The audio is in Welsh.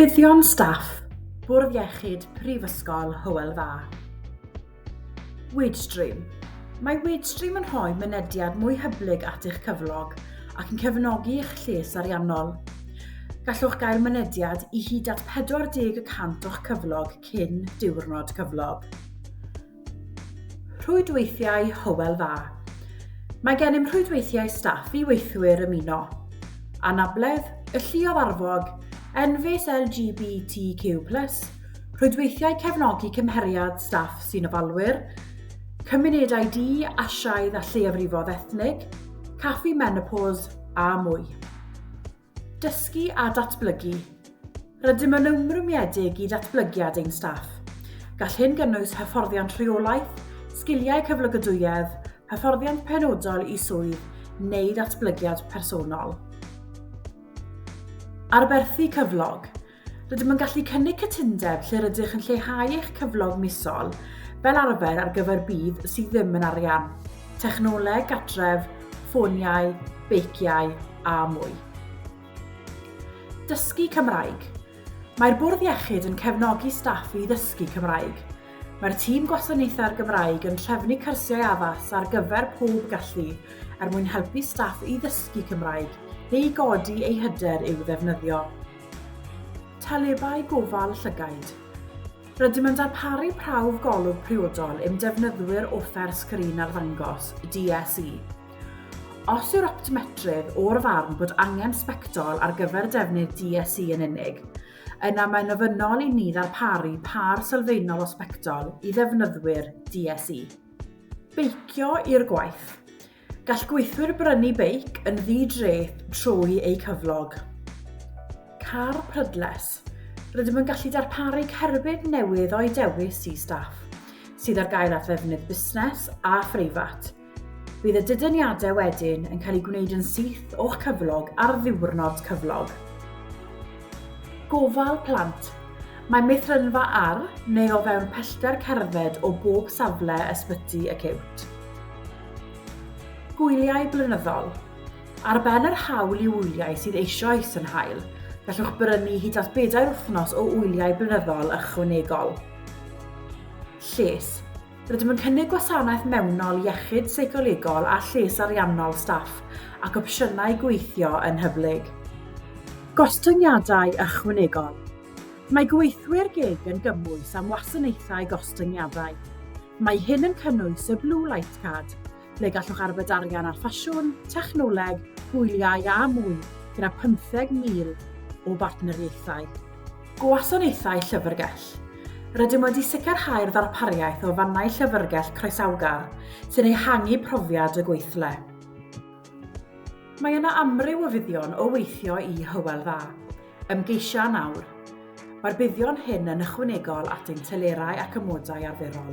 Buddion staff, Bwrdd Iechyd Prifysgol Hywel Dda. Wedstream. Mae Wedstream yn rhoi mynediad mwy hyblyg at eich cyflog ac yn cefnogi eich lles ariannol. Gallwch gael mynediad i hyd at 40% o'ch cyflog cyn diwrnod cyflog. Rhwydweithiau Hywel Dda. Mae gennym rhwydweithiau staff i weithwyr ymuno. Anabledd, y lluodd arfog, enfys LGBTQ+, rhwydweithiau cefnogi cymheriad staff sy'n ofalwyr, cymunedau di, asiaidd a lleiafrifodd ethnig, caffi menopos a mwy. Dysgu a datblygu. Rydym yn ymrwymiedig i datblygiad ein staff. Gall hyn gynnwys hyfforddiant rheolaeth, sgiliau cyflogadwyedd, hyfforddiant penodol i swydd neu datblygiad personol. Arberthu cyflog. Rydym yn gallu cynnig cytundeb lle rydych yn lleihau eich cyflog misol fel arfer ar gyfer bydd sydd ddim yn arian, technoleg, gatref, ffoniau, beiciau a mwy. Dysgu Cymraeg. Mae'r Bwrdd Iechyd yn cefnogi staff i ddysgu Cymraeg. Mae'r tîm gwasanaethau'r Gymraeg yn trefnu cyrsiau addas ar gyfer pob gallu er mwyn helpu staff i ddysgu Cymraeg neu godi eu hyder i'w ddefnyddio. Talebau gofal llygaid. Rydym yn darparu prawf golwg priodol im defnyddwyr offer sgrin arddangos, DSE. Os yw'r optometrydd o'r farn bod angen sbectol ar gyfer defnydd DSE yn unig, yna mae'n ofynnol i ni ddarparu par sylfaenol o sbectol i ddefnyddwyr DSE. Beicio i'r gwaith. Gall gweithwyr brynu beic yn ddi-dreth trwy eu cyflog. Car prydles. Rydym yn gallu darparu cerbyd newydd o'i dewis i staff, sydd ar gael at ddefnydd busnes a phreifat. Bydd y didyniadau wedyn yn cael eu gwneud yn syth o'ch cyflog ar ddiwrnod cyflog. Gofal plant. Mae meithrinfa ar neu o fewn pellter cerdded o bob safle ysbyty y ciwt. Gwyliau blynyddol. Ar ben yr hawl i wyliau sydd eisoes yn hael, gallwch brynu hyd at 4 wythnos o wyliau blynyddol ychwanegol. Lles. Rydym yn cynnig gwasanaeth mewnol iechyd seicolegol a lles ariannol staff ac opsiynau gweithio yn hyblyg. Gostyngiadau ychwanegol. Mae gweithwyr gig yn gymwys am wasanaethau gostyngiadau. Mae hyn yn cynnwys y Blue Light Card, ble gallwch arbed arian ar ffasiwn, technoleg, gwyliau a mwy gyda 15,000 o bartneriaethau. Gwasanaethau llyfrgell. Rydym wedi sicrhau'r ddarpariaeth o fannau llyfrgell croesawgar sy'n ehangu profiad y gweithle. Mae yna amryw o fuddion o weithio i Hywel Dda. Ymgeisio nawr. Mae'r buddion hyn yn ychwanegol at ein telerau ac amodau arferol.